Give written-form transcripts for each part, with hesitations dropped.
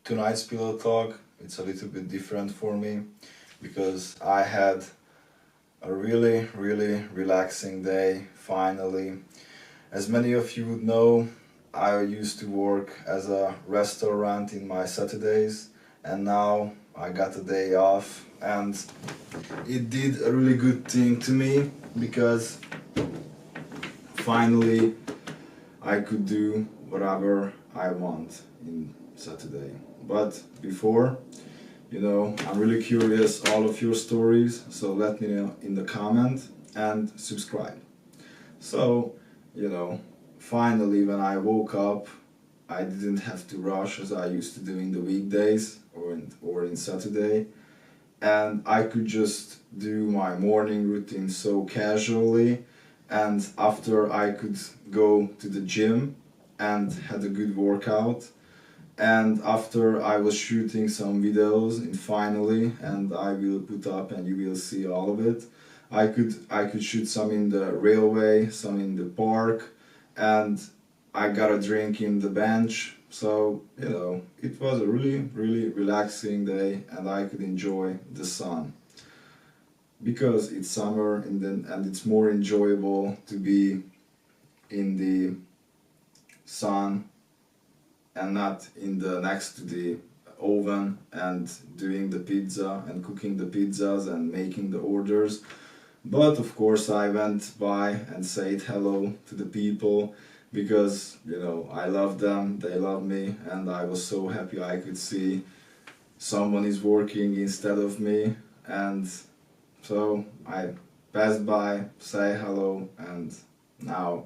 Tonight's pillow talk, it's a little bit different for me because I had a really relaxing day finally. As many of you would know, I used to work as a restaurant in my Saturdays, and now I got a day off, and it did a really good thing to me because finally I could do whatever I want in Saturday. But before, I'm really curious all of your stories, so let me know in the comment and subscribe. So, finally when I woke up, I didn't have to rush as I used to do in the weekdays or in Saturday, and I could just do my morning routine so casually, and after I could go to the gym and had a good workout, and after I was shooting some videos and finally, and I will put up and you will see all of it, I could shoot some in the railway, some in the park, and I got a drink in the bench. So it was a really relaxing day, and I could enjoy the sun because it's summer, and it's more enjoyable to be in the sun and not in the next to the oven and doing the pizza and cooking the pizzas and making the orders. But of course I went by and said hello to the people because I love them, they love me, and I was so happy I could see someone is working instead of me. And so I passed by, say hello, and now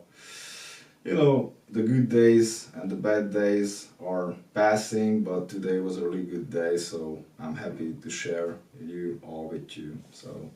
the good days and the bad days are passing, but today was a really good day, so I'm happy to share you all with you. So